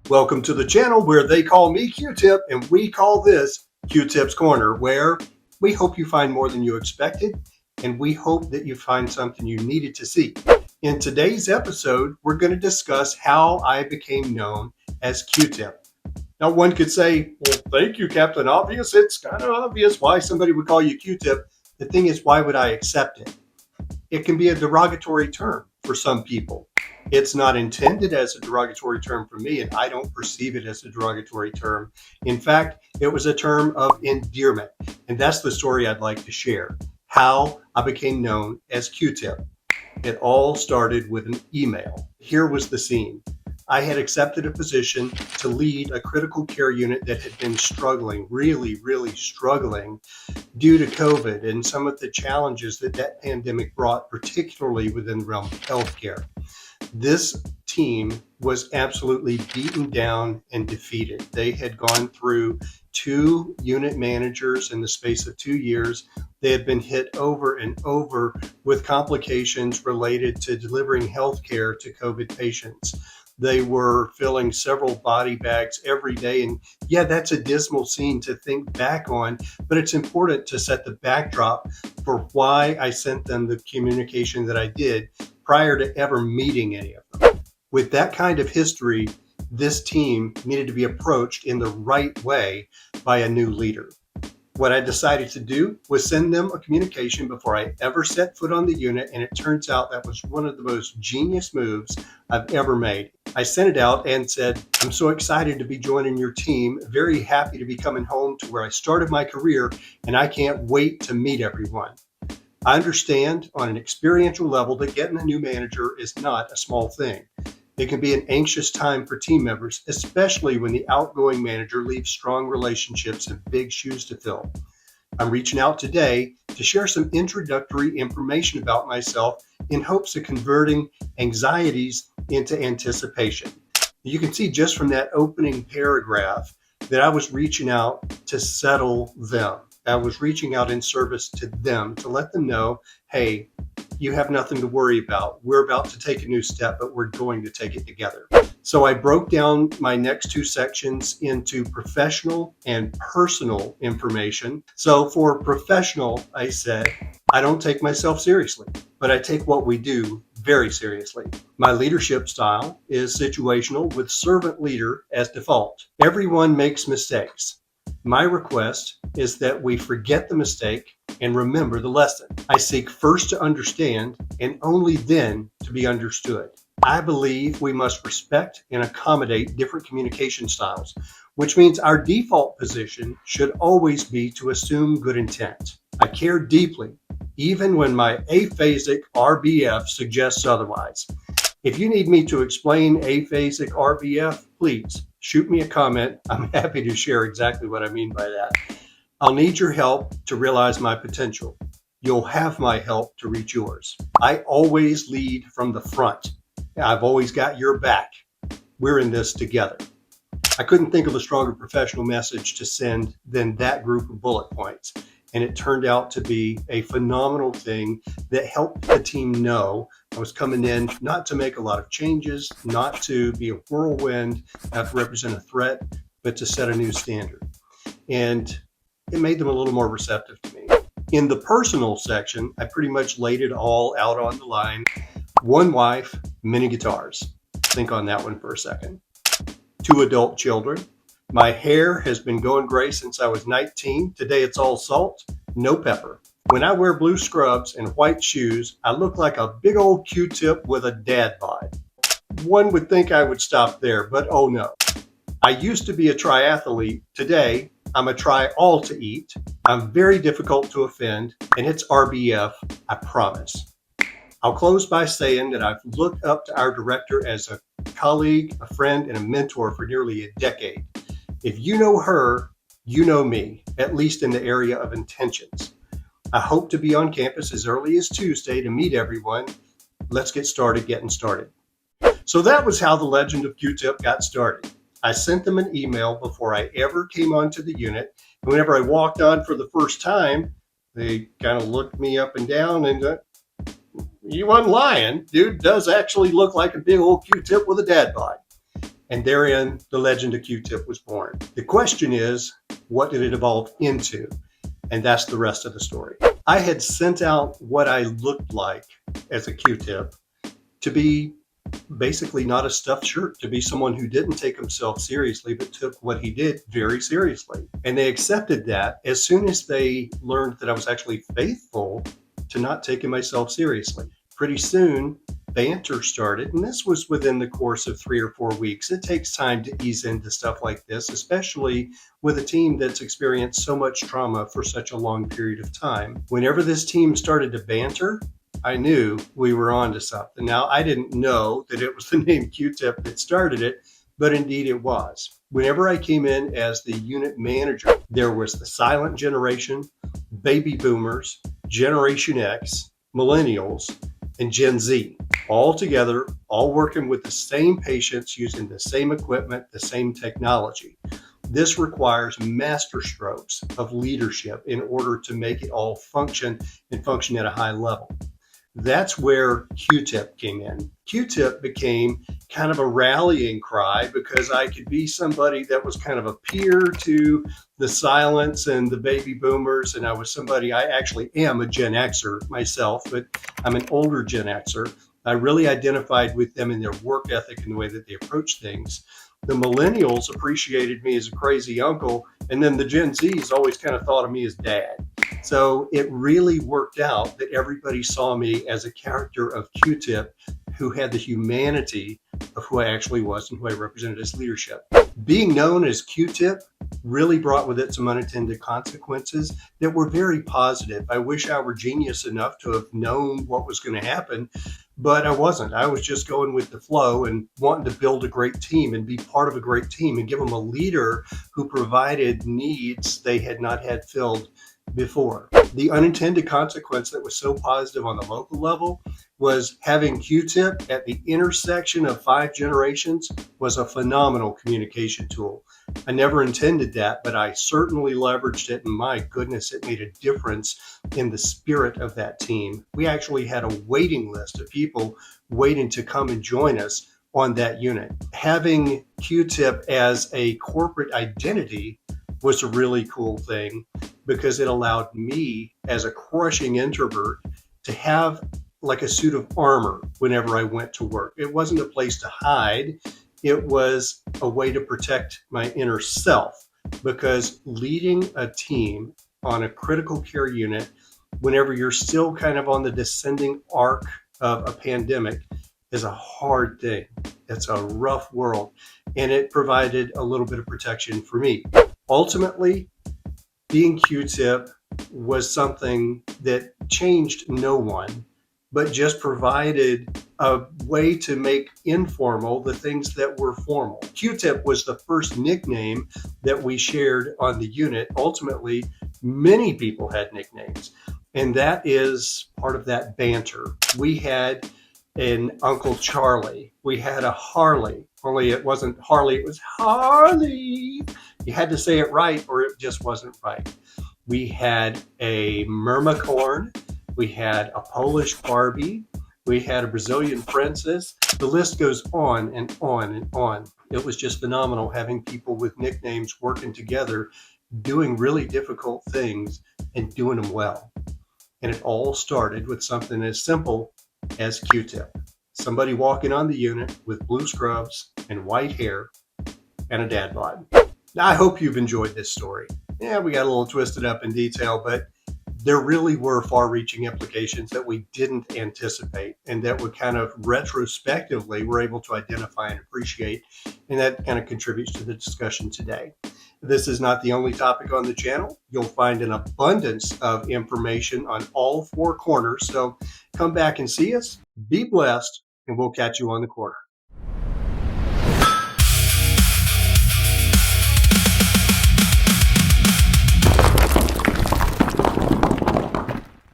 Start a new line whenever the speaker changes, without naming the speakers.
Welcome to the channel where they call me Q-Tip and we call this Q-Tip's Corner, where we hope you find more than you expected and we hope that you find something you needed to see. In today's episode, we're going to discuss how I became known as Q-Tip. Now, one could say, well, thank you, Captain Obvious. It's kind of obvious why somebody would call you Q-Tip. The thing is, why would I accept it? It can be a derogatory term for some people. It's not intended as a derogatory term for me, and I don't perceive it as a derogatory term. In fact, it was a term of endearment, and that's the story I'd like to share, how I became known as Q-Tip. It all started with an email. Here was the scene. I had accepted a position to lead a critical care unit that had been struggling, really struggling due to COVID and some of the challenges that pandemic brought, particularly within the realm of healthcare. This team was absolutely beaten down and defeated. They had gone through 2 unit managers in the space of 2 years. They had been hit over and over with complications related to delivering healthcare to COVID patients. They were filling several body bags every day. And yeah, that's a dismal scene to think back on, but it's important to set the backdrop for why I sent them the communication that I did prior to ever meeting any of them. With that kind of history, this team needed to be approached in the right way by a new leader. What I decided to do was send them a communication before I ever set foot on the unit, and it turns out that was one of the most genius moves I've ever made. I sent it out and said, I'm so excited to be joining your team, very happy to be coming home to where I started my career, and I can't wait to meet everyone. I understand on an experiential level that getting a new manager is not a small thing. It can be an anxious time for team members, especially when the outgoing manager leaves strong relationships and big shoes to fill. I'm reaching out today to share some introductory information about myself in hopes of converting anxieties into anticipation. You can see just from that opening paragraph that I was reaching out to settle them. I was reaching out in service to them to let them know, hey, you have nothing to worry about. We're about to take a new step, but we're going to take it together. So I broke down my next 2 sections into professional and personal information. So for professional, I said, I don't take myself seriously, but I take what we do very seriously. My leadership style is situational with servant leader as default. Everyone makes mistakes. My request is that we forget the mistake and remember the lesson. I seek first to understand and only then to be understood. I believe we must respect and accommodate different communication styles, which means our default position should always be to assume good intent. I care deeply, even when my aphasic RBF suggests otherwise. If you need me to explain aphasic RBF, please shoot me a comment. I'm happy to share exactly what I mean by that. I'll need your help to realize my potential. You'll have my help to reach yours. I always lead from the front. I've always got your back. We're in this together. I couldn't think of a stronger professional message to send than that group of bullet points. And it turned out to be a phenomenal thing that helped the team know I was coming in not to make a lot of changes, not to be a whirlwind, not to represent a threat, but to set a new standard. And it made them a little more receptive to me. In the personal section, I pretty much laid it all out on the line. 1 wife, many guitars. Think on that one for a second. 2 adult children. My hair has been going gray since I was 19. Today it's all salt, no pepper. When I wear blue scrubs and white shoes, I look like a big old Q-tip with a dad bod. One would think I would stop there, but oh no. I used to be a triathlete. Today, I'm a try-all-to-eat. I'm very difficult to offend, and it's RBF, I promise. I'll close by saying that I've looked up to our director as a colleague, a friend, and a mentor for nearly a decade. If you know her, you know me, at least in the area of intentions. I hope to be on campus as early as Tuesday to meet everyone. Let's get started getting started. So that was how the legend of Q-Tip got started. I sent them an email before I ever came onto the unit. And whenever I walked on for the first time, they kind of looked me up and down and you wasn't lying. Dude does actually look like a big old Q-tip with a dad bod. And therein, the legend of Q-Tip was born. The question is, what did it evolve into? And that's the rest of the story. I had sent out what I looked like as a Q-Tip to be basically not a stuffed shirt, to be someone who didn't take himself seriously, but took what he did very seriously. And they accepted that as soon as they learned that I was actually faithful to not taking myself seriously. Pretty soon, banter started, and this was within the course of 3 or 4 weeks. It takes time to ease into stuff like this, especially with a team that's experienced so much trauma for such a long period of time. Whenever this team started to banter, I knew we were on to something. Now, I didn't know that it was the name Q-Tip that started it, but indeed it was. Whenever I came in as the unit manager, there was the silent generation, baby boomers, Generation X, millennials, and Gen Z, all together, all working with the same patients, using the same equipment, the same technology. This requires master strokes of leadership in order to make it all function and function at a high level. That's where Q-Tip came in. Q-Tip became kind of a rallying cry because I could be somebody that was kind of a peer to the silents and the baby boomers. And I was somebody, I actually am a Gen Xer myself, but I'm an older Gen Xer. I really identified with them in their work ethic and the way that they approach things. The millennials appreciated me as a crazy uncle, and then the Gen Zs always kind of thought of me as dad. So it really worked out that everybody saw me as a character of Q-Tip who had the humanity of who I actually was and who I represented as leadership. Being known as Q-Tip really brought with it some unintended consequences that were very positive. I wish I were genius enough to have known what was going to happen, but I wasn't. I was just going with the flow and wanting to build a great team and be part of a great team and give them a leader who provided needs they had not had filled before. The unintended consequence that was so positive on the local level was having Q-Tip at the intersection of 5 generations was a phenomenal communication tool. I never intended that, but I certainly leveraged it, and my goodness, it made a difference in the spirit of that team. We actually had a waiting list of people waiting to come and join us on that unit. Having Q-Tip as a corporate identity was a really cool thing because it allowed me as a crushing introvert to have like a suit of armor whenever I went to work. It wasn't a place to hide. It was a way to protect my inner self, because leading a team on a critical care unit, whenever you're still kind of on the descending arc of a pandemic, is a hard thing. It's a rough world, and it provided a little bit of protection for me. Ultimately, being Q-Tip was something that changed no one, but just provided a way to make informal the things that were formal. Q-Tip was the first nickname that we shared on the unit. Ultimately, many people had nicknames, and that is part of that banter. We had an Uncle Charlie. We had a Harley, only it wasn't Harley, it was Harley. You had to say it right or it just wasn't right. We had a Mermicorn. We had a Polish Barbie. We had a Brazilian princess. The list goes on and on and on. It was just phenomenal having people with nicknames working together, doing really difficult things and doing them well. And it all started with something as simple as Q-Tip. Somebody walking on the unit with blue scrubs and white hair and a dad bod. Now, I hope you've enjoyed this story. Yeah, we got a little twisted up in detail, but there really were far-reaching implications that we didn't anticipate and that we kind of retrospectively were able to identify and appreciate, and that kind of contributes to the discussion today. This is not the only topic on the channel. You'll find an abundance of information on all 4 corners, so come back and see us, be blessed, and we'll catch you on the corner.